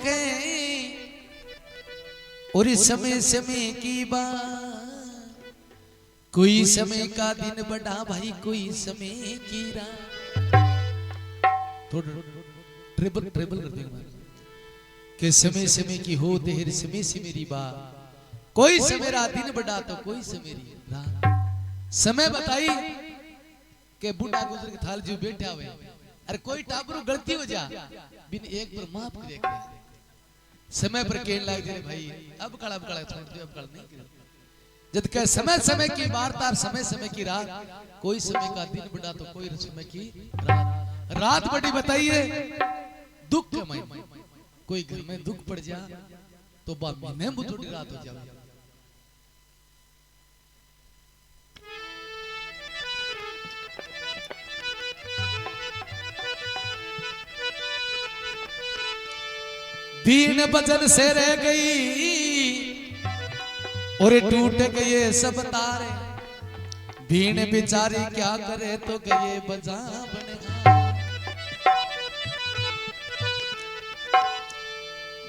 सके और समय समय की बात, कोई समय का दिन बड़ा भाई कोई समय की रात। थोड़ा ट्रिबल ट्रिबल कर देंगे कि समय समय की हो देर समय से मेरी बात, कोई सवेरा दिन बड़ा तो कोई सवेरी रात। समय बताई के बूढ़ा गुजर के थाल जी बैठा हुए, अरे कोई टाबरू गलती हो जा बिन एक पर माफ करे समय पर कहने लग जाए भाई अब कड़ा छोड़ दे, अब कड़ा नहीं करे। जब कह समय समय की वार्ता, समय समय की रात, कोई समय का दिन बड़ा तो कोई समय की रात। रात बड़ी बताइए दुख में, कोई घर में दुख पड़ जा तो महीने में थोड़ी रात हो जाए। बीन बजन से रह गई और टूट गए सब तारे, बीन बेचारी क्या करे तो गए बजा बने।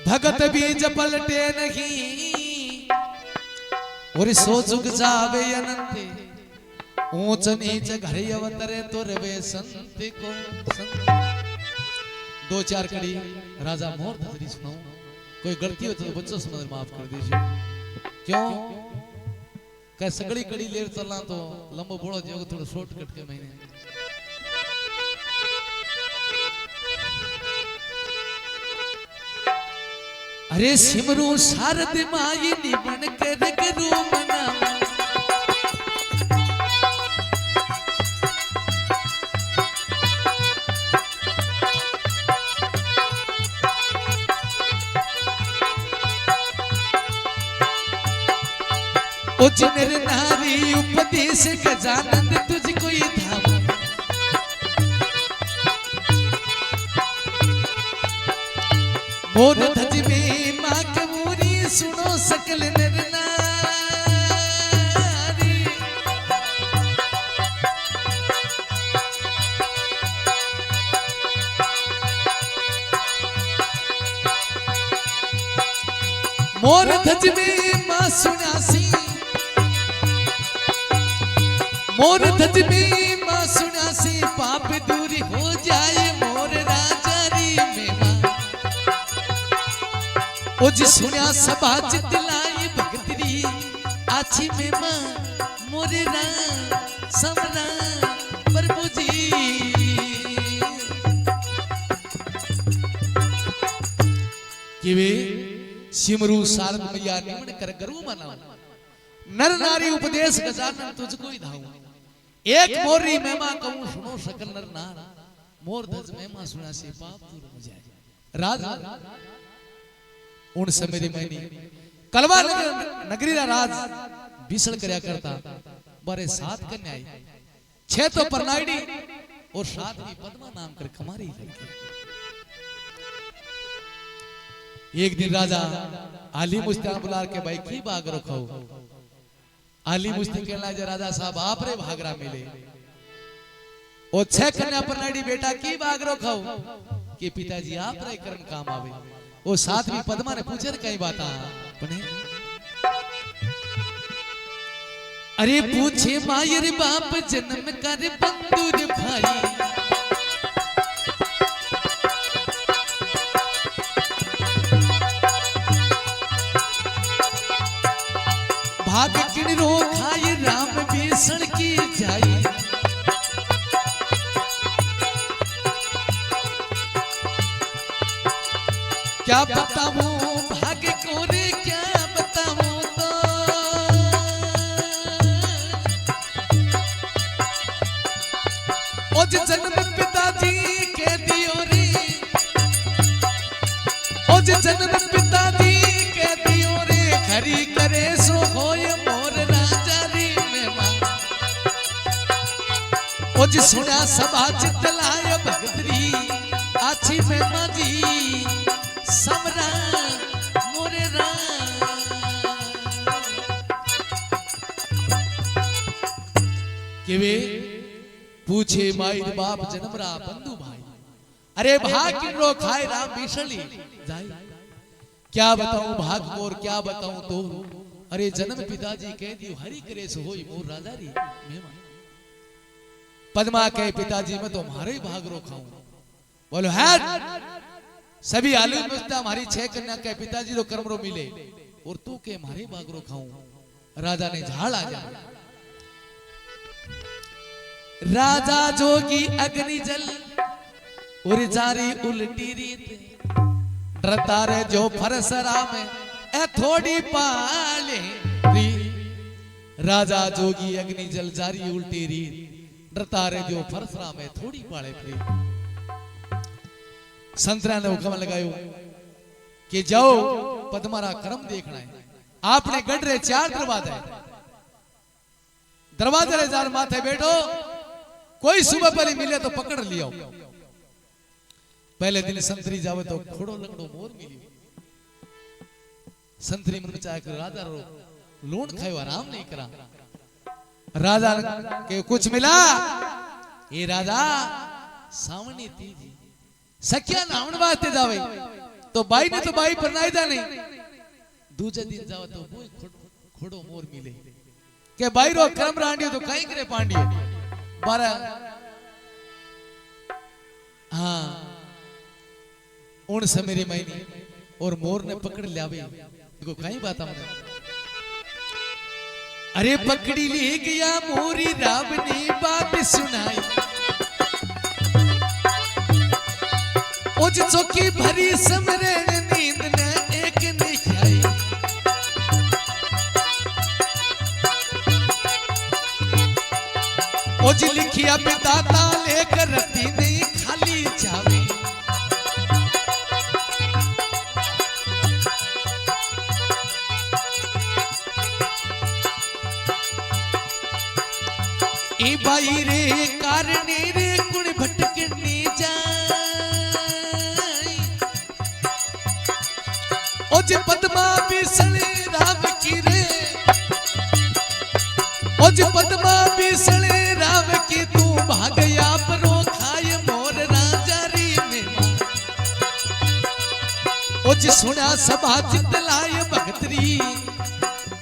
भगत बीज पलटे नहीं और सो जुग जावे अनंत, ऊंच नीच घर अवतरे तो रवे संत को संत। दो चार कड़ी राजा मोर धजरी सुनाऊं, कोई गलती हो तो बच्चों समझ माफ कर दीजिए। क्यों कह सगड़ी कड़ी लेर चलना तो लंबो बोलो जो थोड़ा शॉर्टकट के महीने। अरे सिमरू शारद माई निबन कर करू मना, उजनर नारी उपदेश गजानंद तुझको ये धाम। मोर धज में माँ कमूरी सुनो सकल नर नारी। मोर धज में माँ सुनासी, मोर धज में माँ सुनासी, पाप दूरी हो जाए मोर राजारी में माँ। ओ जी सुना सभा चितलाई भगतरी आछी में माँ मोरे राम समरा प्रभु जी। किवे सिमरू शारद मैया निमन कर गरु मनाओ, नर नारी उपदेश गजानन तुझको ही धाऊं। एक मोरी मेमा कहूं सुनो सकल नर नार, मोर धज मेमा सुना से पाप दूर हो जाए। राज उन समय मैंने कलवा नगरी राज बीसण करया करता, बारे 7 कन्या आई, 6 तो परनाईडी और 7वीं पद्मा नाम कर खमारी। एक दिन राजा आली मुस्तान बुला के भाई की बाग रखो। आली मुस्ती कहना जो राजा साहब आप रे भागरा मिले, और 6 कन्या परनाईडी बेटा की बाग रखो कि पिताजी आप रे कर्म काम आवे। वो 7वीं पद्मा ने पूछे कई बात अपने, अरे पूछे मायर बाप जन्म कर बंधुर भाई, भाग किणरो खाए राम बेसण की जाई। क्या बताऊं भाग्य को रे क्या बताऊं तो, ओ जन्म पिताजी के दियो रे, ओ जन्म पिताजी के दियो रे, खरी करे सो होय मोर राजारी में मां। ओ जी सुना सभा चितलाय भगतरी आछी में मां जी समरा मोरे केवे पूछे मायर बाप जन्म रा बंधु भाई, अरे भाग किरो खाए राम बिसली जाई। क्या बताऊं भाग मोर क्या बताऊं तो अरे जन्म पिताजी कह दियो हरि करे सो होई मोर राजा री मेहमान। पद्मा कहे पिताजी मैं तो हमारे ही भाग रो खाऊं। बोलो है सभी आलू नुस्ता हमारी 6 कन्या के पिताजी रो कर्म रो मिले और तू के हमारे भाग रो खाऊं। राजा ने झाड़ आ जा राजा जोगी अग्नि जल और जारी उल्टी रीत डरता रे जो फरसरा में ए थोड़ी पाले री। राजा जोगी अग्नि जल जारी उल्टी रीत डरता रे जो फरसरा में थोड़ी पाले फ्री। संतरा ने हुक्म लगायो कि जाओ पद्मारा कर्म देखना है। आपने गढ़ रे 4 दरवाजे दरवाजे रे 4 माथे बैठो कोई सुबह पहले मिले तो पकड़ लियो। पहले दिन संतरी जावे तो घोड़ो लंगड़ो मोर मिलियो। संतरी मन चाहे कर राजा रो लोन खायो आराम नहीं करा। राजा के कुछ मिला ये राजा सावनी तीजी सखिया नावण वास्ते जावे तो बाई ने तो बाई परनाई जा नहीं। दूसरे दिन जावे तो वो घोड़ो मोर मिले के बाई रो कर्म रांडियो तो कहीं करे पांडियो 12 हाँ उन समेरे महीने और मोर ने पकड़ लिया देखो कहीं बात हमने अरे पकड़ी ले गया मोरी राम ने बात सुनाई उज चौकी भरी समरे नींद ने एक नहीं खाई। उज लिखिया बिताता लेकर रती नहीं खाली जावे। ए बाई रे कारणे रे कुण भटकने जाए ओज पद्मा बिसले राम की रे ओज पद्मा बिसले राम की तू भागया परो खाए मोर राजा री मेवा। ओज सुना सभा चित लाए भगतरी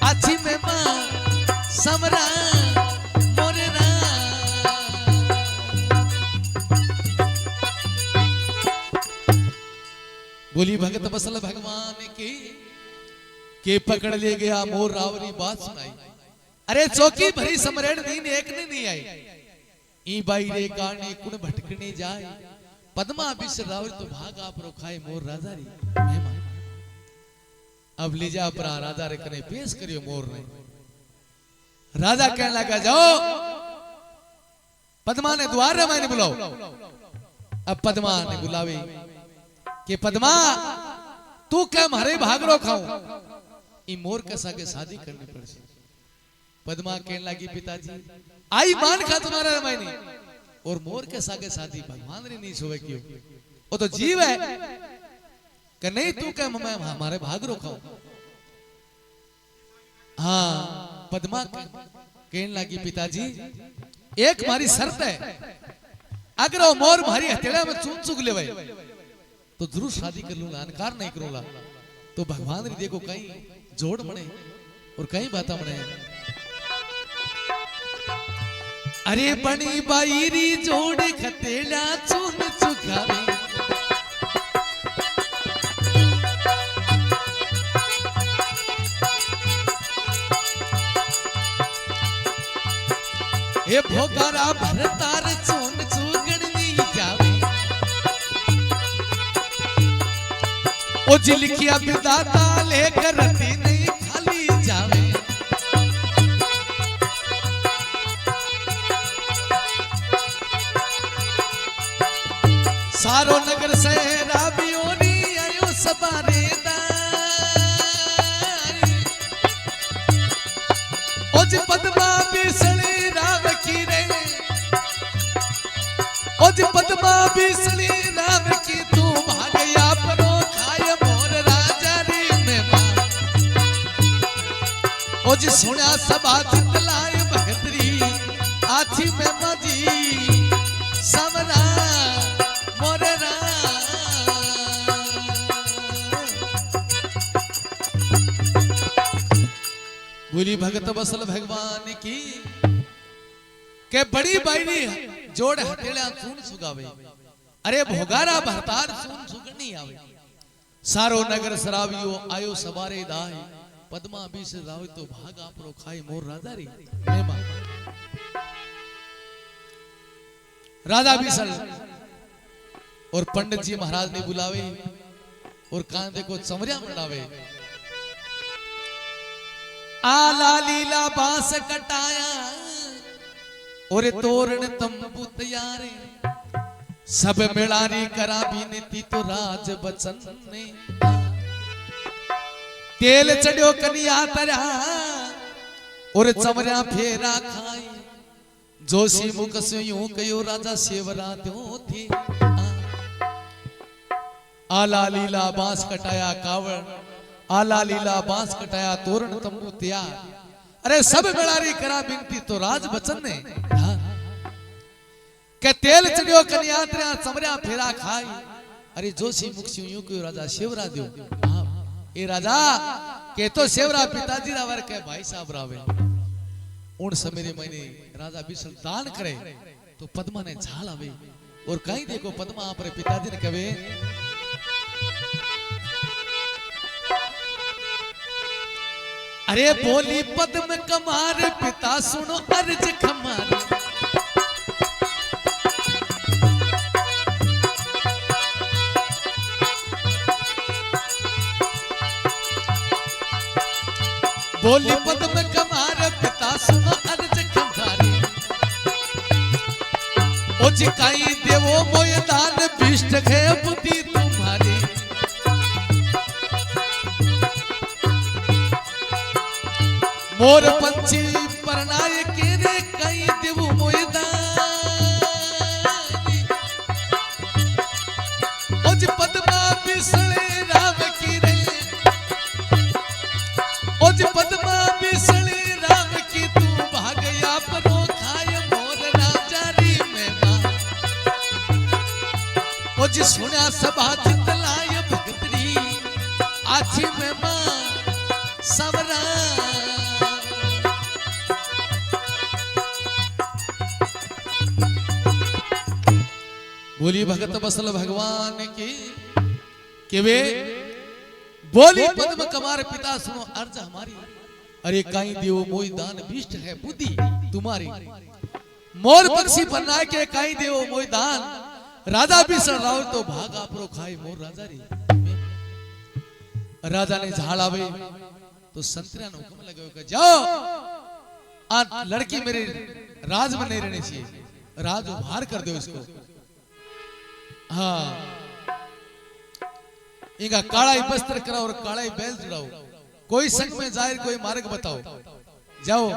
आछी में मां समरा बोली भगत बसल भगवान की के पकड़ ले गया मोर रावरी बात सुनाई। अरे चौकी भरी समरण दिन एक ने नहीं आई ई बाई रे काने कुण भटकने जाए पद्मा बिसर रावरी तो भाग आप रो खाए मोर राजा री मेहमान। अब ले जा पर राजा रे कने पेश करियो मोर ने। राजा कहने लगा जाओ पद्मा ने द्वार रे मैंने बुलाओ। अब पद्मा ने बुलावे कि पद्मा तू क्या मारे भाग रो खाऊं ई मोर के सागे शादी करनी पड़े। पद्मा कहने लगी पिताजी आई मान खा तुम्हारा रमायनी और मोर के सागे शादी भगवान रे नहीं सोवे क्यों वो तो जीव है कि नहीं तू क्या मैं हमारे भाग रो खाऊं। हाँ पद्मा कहने लगी पिताजी एक मारी शर्त है अगर वो मोर मारी हथेड़ा में चून चुग ले तो जरूर शादी कर लूंगा इनकार नहीं करूंगा। तो भगवान री देखो कहीं जोड़ बने और कहीं बाता बने। अरे बनी बाईरी जोड़ खतेला चुन चुकावे ए भोगारा भरतार चुन चुगण नहीं जावे ओ जिलकिया बिदाता लेकर रती नहीं खाली जावे। सारो नगर से राबियों ने आयो सबारे दारी ओ जी पद्मा बिसली राम की रे ओ जी पद्मा बिसली राम की तू भागया परो जी सुना सभा चित लाए भगतरी आछी में मजी समरा मोरे बोली भगत बसल भगवान की के बड़ी बाईनी जोड़ हथेड़ा सून सुगावे अरे भोगारा भरतार सून सुगनी आवे सारो नगर सरावियो आयो सवारे दाई पद्मा बीस राव तो भाग आपरो खाए मोर राजा रे मेमा राजा बीसल और पंडित जी महाराज ने बुलावे और कांधे को चमरिया मड़ावे आला लीला बांस कटाया और तोरण तंबू तैयारे सब मिलानी करा बीनती तो राज बचन ने तेल चढ़ो कनिया तरा और चमरिया फेरा खाई जोशी मुख से यूं कयो राजा सेवरा दो थे आला लीला बांस कटाया कावड़ आला लीला बांस कटाया तोरण तंबू तैयार अरे सब मिलानी करा बीनती तो राज बचन ने के तेल चढ़ियो कन्यात्रा चमरिया फेरा खाई अरे जोशी मुख से यूं कयो राजा सेवरा दो ए राजा के तो सेवरा पिताजी रावर के भाई साहब रावे उन समय मैंने राजा बिसल दान करे तो पद्मा ने झाल आवे और कहीं देखो पद्मा पर पिताजी ने कहे अरे बोली पद्म कमार पिता सुनो अर्ज खमार बोली पद्म कमार पिता सुनो अर्ज खमारी ओ जी काई देवो मोय दान बिष्ट है बुद्धि तुम्हारी मोर पंछी परनाय के रे काई देवो मोय दान ओ जी पद्मा बिसले राम की रे ओ जी पद्मा बिसले राम की तू भागया परो खाय मोर राजा री मेवा ओ जी सुना सभा चितलाय भगतरी आछी मेमा सवरा बोली भगत बसल भगवान की के वे बोली पद्म कमार पिता सुनो अर्ज हमारी अरे काई देवो मोई दान बिष्ट है बुद्धि तुम्हारी मोर पक्षी बनाए के काई देवो मोई दान राजा बिसल राव तो भाग आपरो खाए मोर राजा री राजा ने झाड़ आवे तो संतरा ने हुक्म लगायो कि जाओ आज लड़की मेरे राज में नहीं रहनी चाहिए राज उभार कर दो इसको हाँ इनका काला ही वस्त्र कराओ और काला ही बैल जुड़ाओ कोई संग में जाहिर कोई मार्ग बताओ जाओ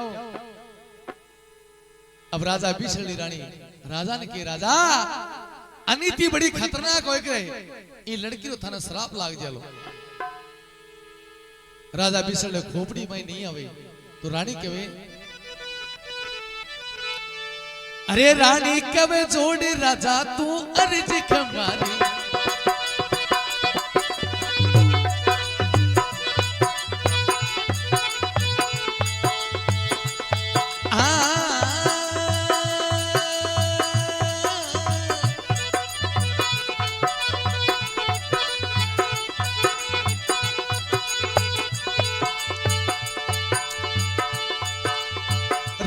अब राजा बिछड़ी रानी राजा ने के राजा अनीति बड़ी खतरनाक हो गए ये लड़की रो थाना श्राप लाग जालो राजा बिछड़े खोपड़ी में नहीं आवे तो रानी कहे अरे रानी कवे जोड़े राजा तू अर्ज खमारी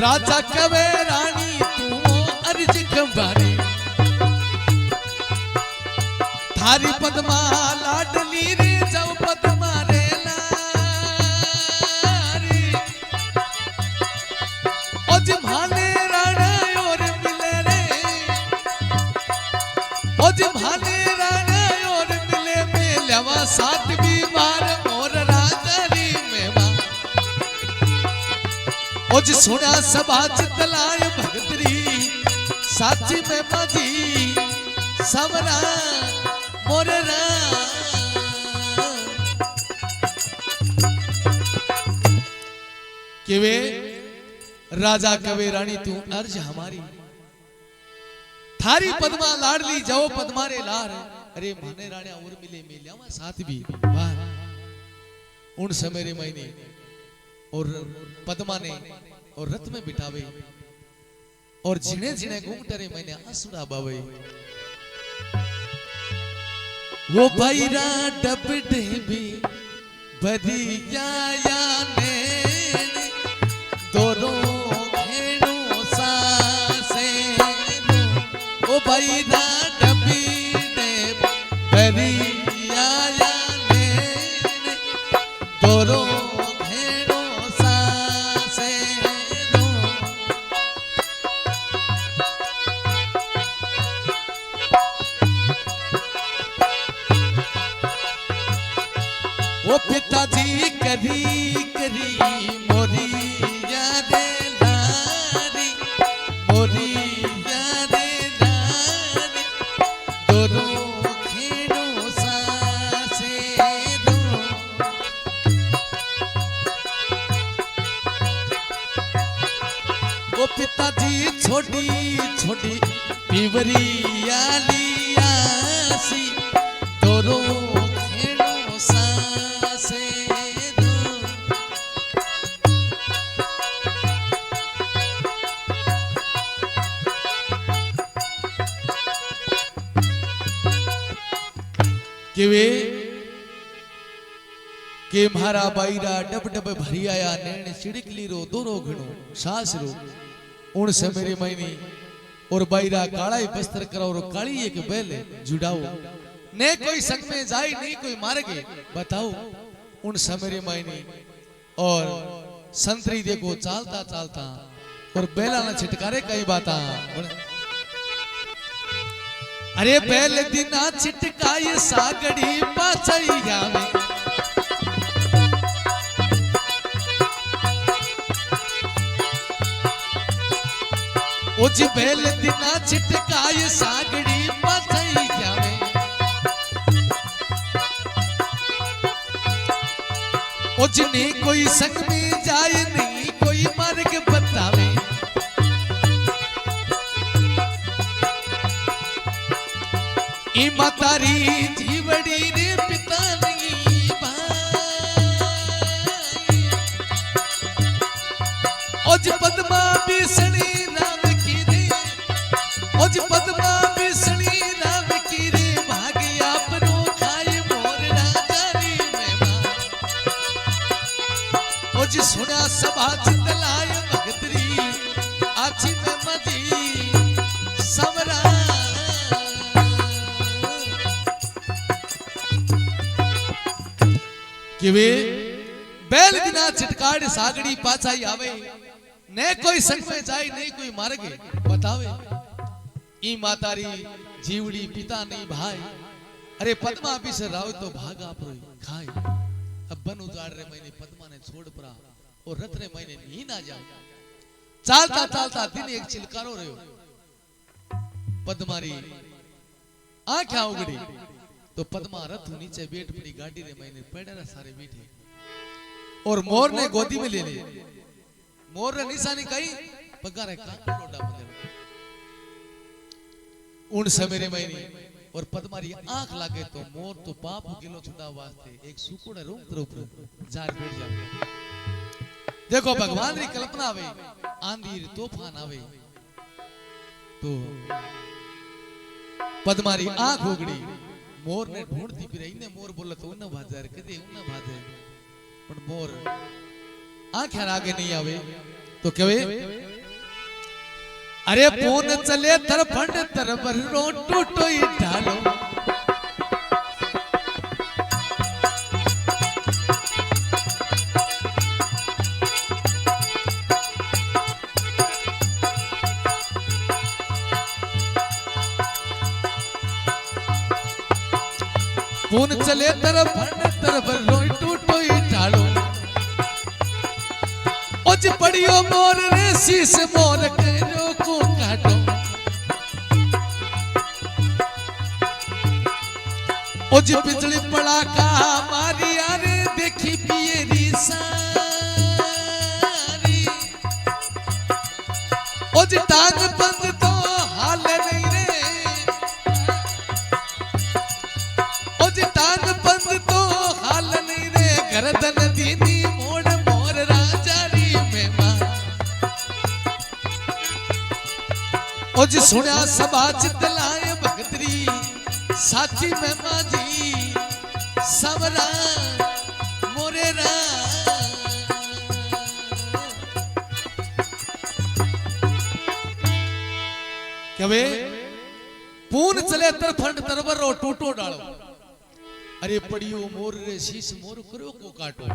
राजा कवे रानी तू अर्ज खमारी थारी पद्मा लाडली रे जाओ पद्मा रे लारी ओज भाले राणा और मिले रे ओज भाले राणा और मिले मेलवा साथ भी मार मोर राजा री मेवा ओज सुना सभा चितलाय भगतरी साची में माझी समरा मोररा केवे राजा कवे रानी तू अर्ज हमारी थारी पद्मा लाडली जाओ पद्मा रे लार अरे माने राणा और मिले मिल्या साथ भी वाह उन समय रे महीने और पद्मा ने और रथ में बिठावे और झिने झिने घूंघटरे मैंने आंसुड़ा बावे। वो भाईरा डब ढेबी भरिया ने दोनों घेड़ो सासे वो भाईरा डबी ढेब भरिया ने दोनों घेड़ो सासे वो पिताजी करी करी मोरी यारे लारी मोरी यारे लारी दोनों खेड़ो सासे दो वो पिताजी छोटी छोटी पिवरी लिया सी दोनों के मारा बाईरा डब डब भरी आया नैन चिड़कली रो दोरो घणो सास रो उन से मेरी मैनी और बाईरा काला ही बस्तर करो और काली एक बैल जुड़ाओ ने कोई संग में जाए नहीं कोई मारेगे बताओ उन से मेरी मैनी और संतरी देखो चालता चालता और बैला न छिटकारे कई बाता अरे बैल दिना छिटकाए सागड़ी पाचैया में उज बैल दिना छिटकाए सागड़ी पाचैया में उज ने कोई संग में जाए नहीं कोई मार्ग बतावे ई मातारी जीवड़ी रे पिता नहीं भाई उज पद्मा बिसणी राम की रे उज पद्मा बिसणी राम की रे भाग्या परो खाए मोर राजा री मेहमान उज सुना सभा चितलाय भगतरी आछी में मजी समरा कि वे बैल दिना छिटकाड़ सागड़ी पाछाई आवे ने कोई संग में जाए नहीं कोई मार्गे बतावे ई मातारी जीवड़ी पिता नहीं भाई अरे पद्मा भी से राव तो भागा पर खाए अब बन उजाड़ रे मैंने पद्मा ने छोड़ पड़ा और रथ रे मैंने नी ना जाओ चालता चालता दिन एक चिलकारो रहो पद्मारी आंखें उगड़ी तो पद्मा रथ नीचे बैठ पड़ी गाड़ी रे मैंने पेड़रा सारे बैठे और मोर ने गोदी में ले ले मोर ने निशानी कही पगारे काका लोडा मगर उन सवेरे मैंने और पद्मारी आंख लागे तो मोर तो पाप किलो छुटा वास्ते एक सुकुड़े रूम तरफ जार बैठ जावे देखो भगवान री कल्पना आवे आंधी तूफान आवे तो पद्मारी आंख उगड़ी मोर ने ढूंढती फिर इने मोर बोला तो उन्ना भाजर कदे उन्ना भाजे पण मोर आंखें आगे नहीं आवे तो कहे अरे पून चले तरफंड तरबर रो टूटो ही ढालो पून चले तरफंड रो टूटो ही ढालो उज पड़ियो मोर रे शीश मोर करो को काटो उज बिजली पड़ाका मारी यारे देखी पियरी सारी उज टांग बंद तो हाल नहीं रे उज टांग बंद तो हाल नहीं रे गर्दन दीनी मोड़ मोर राज ओ जी सुनिया सबा चित लाए भगतरी साची महिमा जी सबरा मोरे रा कवे पून चले तर फंड तरवर रो टूटो डालो अरे पड़ियो मोर रे शीश मोर करो को काटो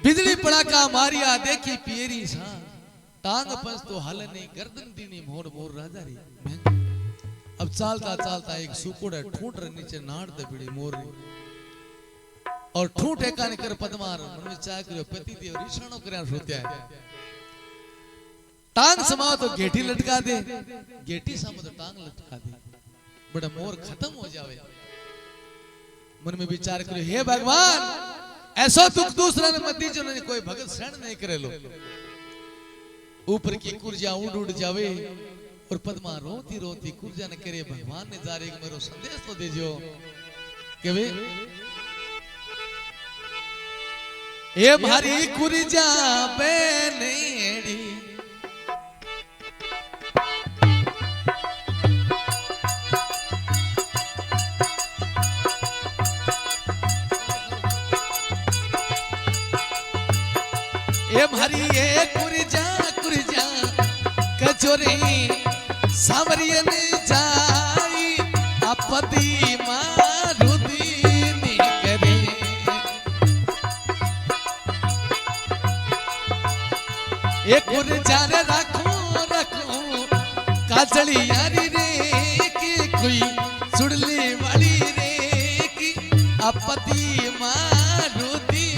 बिजली पड़ाका मारिया देखी पियरी सा टांग पंच तो हल नहीं गर्दन दीनी मोर मोर राजा री अब चालता चालता एक सुकुड़ ठूट रे नीचे नाड़ दे बिड़ी मोर और ठूट एका ने कर पदमार मन में चाह करियो पति देव रिशाणो करया सोत्या टांग समाओ तो गेठी लटका दे गेठी सामो तो टांग लटका दे बड़ा मोर खत्म हो जावे मन में विचार करियो हे भगवान ऐसा दुख दूसरा ने मत दीजो ने कोई भगत शरण नहीं करे लो ऊपर की कुर्जा उड़ उड़ जावे और पद्मा रोती रोती कुर्जा ने करे भगवान ने जारे एक मेरो संदेश तो दीजो के वे ये भारी कुर्जा बेनेड़ी ये भारी ये कुर्जा कुर्जा कचोरी सावरियन जाई अपदी मारुदी नी करे ये कुर्जा रे रखो रखो काजली यारी रे की कोई सुड़ली वाली रे की अपदी मारुदी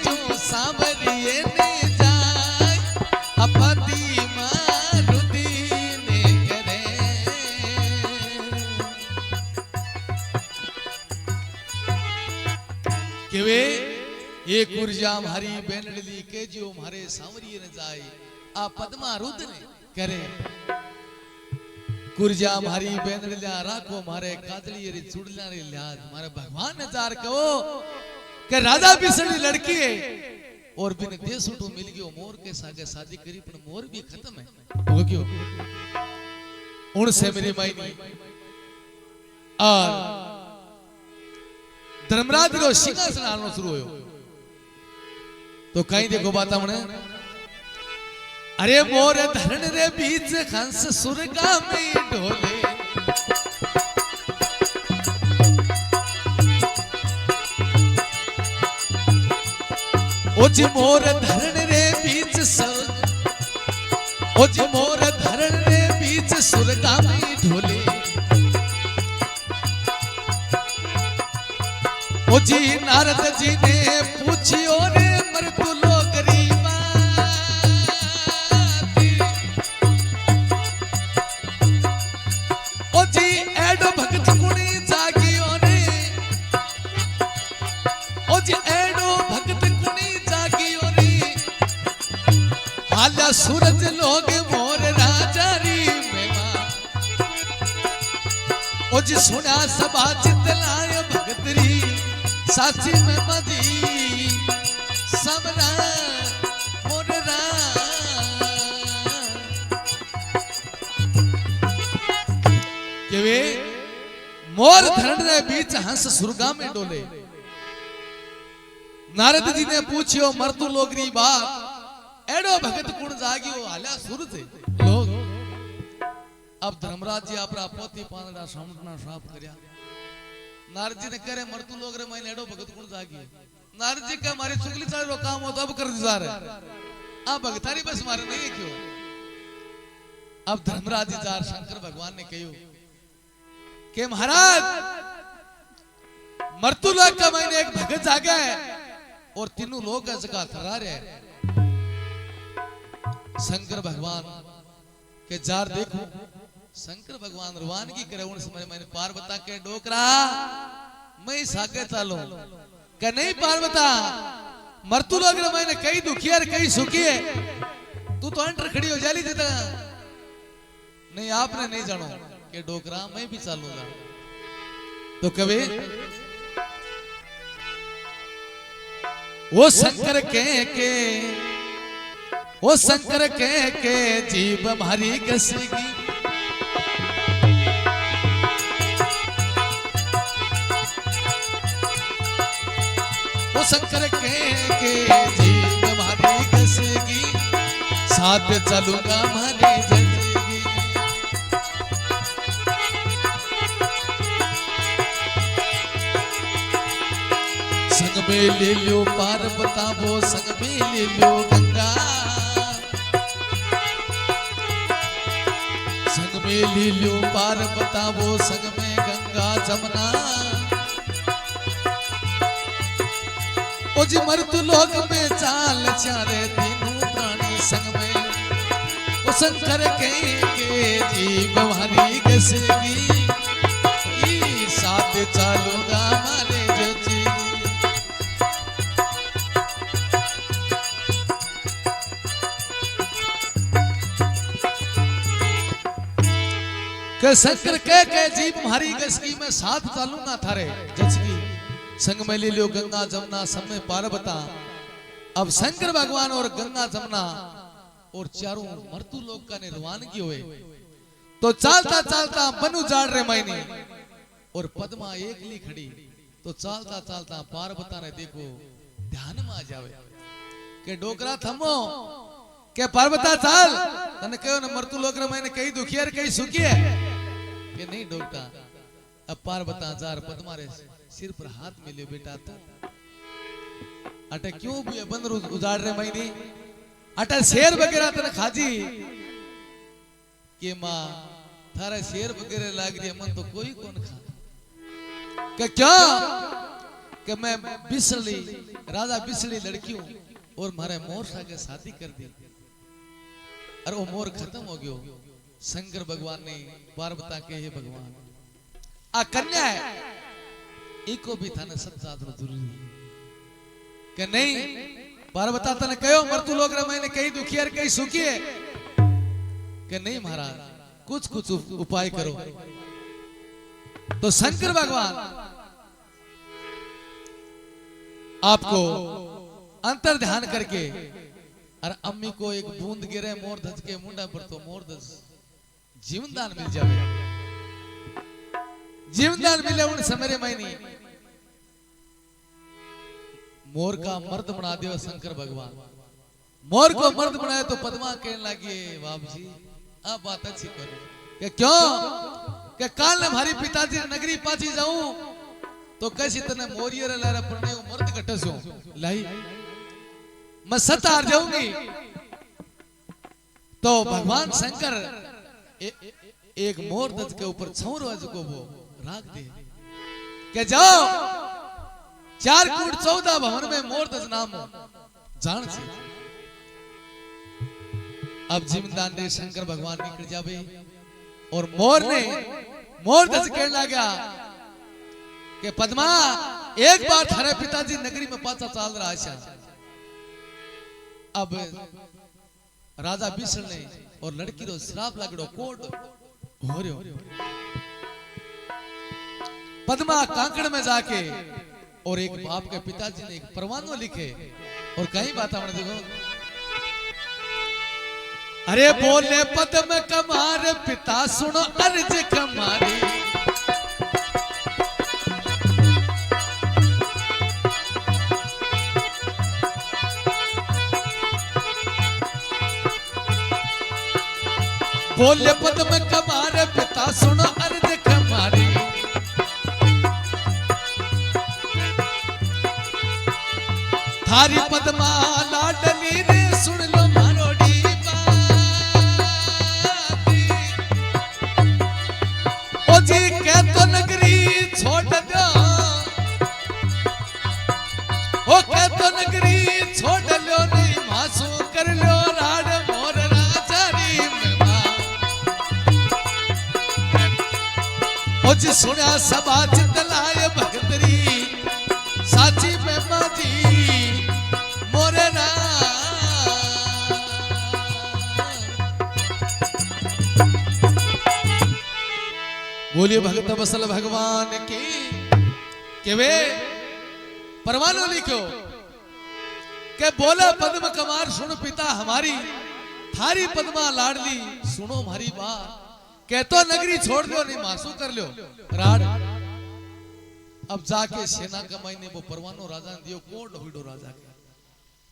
जो सांवरिये ने जाय अपदी मारुति ने करे केवे ये कुर्जा हमारी बेनडली के जो हमारे सांवरिये ने जाय आ पद्मा रुद ने करे कुर्जा हमारी बेनडलिया राखो मारे काजली रे चुड़ला रे लाज मारे भगवान ने जार कहो कि राजा बिसड़ी लड़की है और बिन देश उठो मिल गयो मोर के सागे शादी करी पर मोर भी खत्म है हो गयो उनसे मेरी मायनी और धर्मराज रो सिंहासन आनो शुरू होयो तो कहीं देखो बात हमने अरे मोर धरण रे बीच हंस सुरगा में ढोले ओज मोर धरण रे बीच ओज मोर धरण रे बीच सुरगा में ढोले ओजी नारद जी ने पूछियो रे मृत्यु लोग रीबा ओजी एडो भगत कुणी जागियो रे ओजी एडो भगत आला सूरज लोग मोर राजा री मेवा ओज सुना सबा चित लाए भगतरी साची में मदी सबरा मोर रा केवे मोर धरण रे बीच हंस सुरगा में डोले नारद जी ने पूछियो मर्दू लोग री बात एडो भगत कुण जागियो हाल्या सुर थे लोग अब धर्मराज जी आपरा पोती पांदड़ा सामना साफ करया नारद जी ने करे मरतू लोग रे मैंने एडो भगत कुण जागियो नारद जी का मारी चुगली चाले रो काम हो तो अब कर दिजा रे आ भगतारी बस मारे नहीं क्यों अब धर्मराज जी जार शंकर भगवान ने कहियो के महाराज मरतू लोग का मैंने एक भगत जागा है और तीनों लोग का जगह थरा रहे शंकर भगवान के जार देखो शंकर भगवान रवानगी करे उन समय मैंने पार्वता के डोकरा मैं सागे चालू के नहीं पार्वता मरतू लोग मैंने कई दुखी है कई सुखी है तू तो अंटर खड़ी हो जाली देता नहीं आपने नहीं जानो कि डोकरा मैं भी चालूंगा तो कभी वो शंकर के वो शंकर के जीव हमारी घसेगी वो शंकर के जीव हमारी घसेगी साथ चलूंगा हमारी जचेगी संग में ले लो पार्वता वो संग में ले लो गंगा संग में ले लो पार्वता वो संग में गंगा जमुना ओ जी मृत्यु लोक में चाल चारे तीनों प्राणी संग में ओ शंकर के जीव हमारी घसेगी साथ चलूंगा हमारे जचेगी के शंकर के जीव हमारी घसगी में साथ चलूंगा थारे जचगी संग में ले लो गंगा जमुना सब में पार्वता अब शंकर भगवान और गंगा जमुना और चारों मृत्यु लोक का निर्वाण की हुए तो चलता चलता बनु जाड़ रे मैंने और पद्मा एकली खड़ी तो चलता चलता पार्वता ने देखो ध्यान में आ जावे के डोकरा थमो के पार्वता चल तने कहो न मृत्यु लोक रे मैंने कई दुखी है कई सुखी है के नहीं डोकता अब पार्वता जार पद्मा रे सिर पर हाथ में ले बेटा तो अटे क्यों भी बंदर उजाड़ रहे मैंने अटे शेर वगैरह तने खाजी के मां थारा शेर वगैरह लाग रही मन तो कोई कौन खा के क्या कि मैं बिसली राजा बिसली लड़की हूं और मारे मोर सागे शादी कर दी और वो मोर खत्म हो गयो शंकर भगवान ने पार्वता के हे भगवान आ कन्या है इको भी थाने सत्ता जरूरी कि नहीं पार्वता तने कहो मृत्यु लोग रे मैंने कई दुखी है कई सुखी है कि नहीं महाराज कुछ कुछ उपाय करो तो शंकर भगवान आपको अंतर ध्यान करके और अम्मी को एक बूंद गिरे मोर धज के मुंडा पर तो मोर धज जीवन दान मिल जावे जीवन दान मिले उन समय मैंने मोर का मर्द बना दिया शंकर भगवान मोर को मर्द बनाया तो पद्मा कहने लगी बाप जी आप बात अच्छी करो कि क्यों कि काल ने हमारी पिताजी नगरी पाची जाऊं तो कैसी तने मोरियर लारा पड़ने मर्द कटस लाई मैं सत हार जाऊंगी तो भगवान शंकर एक मोर दज के ऊपर छौर को वो राख दे के जाओ 4 कूट 14 भवन में मोर दज नाम जान से अब जिमदान ने शंकर भगवान निकल जावे और मोर दज कहने लगा कि पद्मा एक बार थारे पिताजी नगरी में पाचा चाल रहा है अब राजा बिसल ने और लड़की रो श्राप लगड़ो कोड हो रयो पद्मा कांकड़ में जाके और एक बाप के पिताजी ने एक परवानो लिखे और कई बात हमने देखो अरे बोले पद्म कमार पिता सुनो अर्ज कमारी बोले पद्म कमार पिता सुनो अर्ज कमारी थारी पद्मा लाडली रे सुन लो मारोड़ी बाती ओ जी कह तो नगरी छोड़ दो ओ कह तो नगरी छोड़ लो नहीं मासू कर लो राड मोर राजारी ओ जी सुना सभा चित लाए भगतरी साची में माजी बोलिए भगत बसल भगवान की के वे परवानो लिखो के बोला पद्म कमार सुन पिता हमारी थारी पद्मा लाडली सुनो हमारी बात कहतो नगरी छोड़ दो नहीं मासू कर लो राड अब जाके सेना कमाई ने वो परवानो राजा ने दियो को डोडो राजा के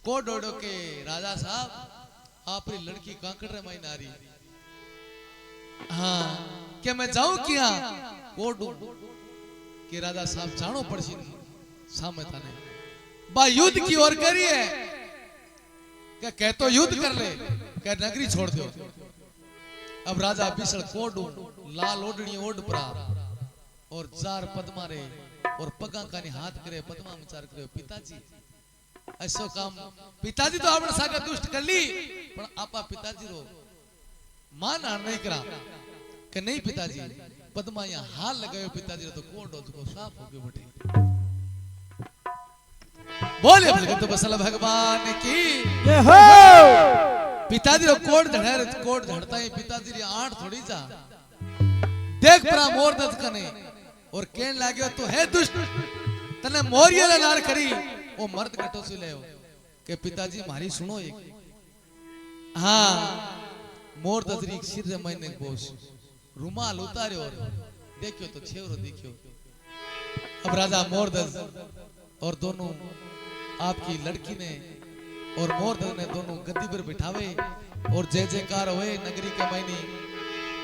को डोडो के राजा साहब आपरी लड़की कांकड़ माई नारी हाँ क्या मैं जाऊं क्या को के राजा साहब जानो पड़सी सामने थाने बा युद्ध की ओर करिए क्या कहतो युद्ध कर ले क्या नगरी छोड़ दो अब राजा बिसड़ कोड लाल ओढ़नी ओढ़ परा और जार पद्मा रे और पगा कानी हाथ करे पद्मा विचार करे पिताजी ऐसो काम पिताजी तो आपने सागा दुष्ट कर ली पर आपा पिताजी रो मान हार नहीं करा कि नहीं पिताजी पद्मा यहाँ हाल लगायो पिताजी रो तो कोड हो साफ हो गयो बटे बोले भगत बसल भगवान की जय हो पिताजी रो कोड धड़े कोड धड़ता है पिताजी री आठ थोड़ी जा देख परा मोर दत कने और कहन लाग्यो तो है दुष्ट तने मोरिया ला नार करी ओ मर्द कटो से लेओ के पिताजी मारी सुनो एक हां मोर दत री सिर रे मैंने बोस रुमाल उतार्यो और देखियो तो छेवरो देखियो अब राजा मोर दत और दोनों आपकी लड़की ने और मोरधन ने दोनों गद्दी पर बिठावे और जय जयकार हुए नगरी के मायने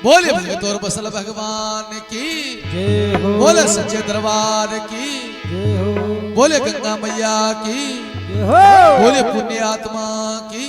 बोले भगत और बसल भगवान की जय हो बोले सच्चे दरबार की जय हो बोले गंगा मैया की जय हो बोले पुण्य आत्मा की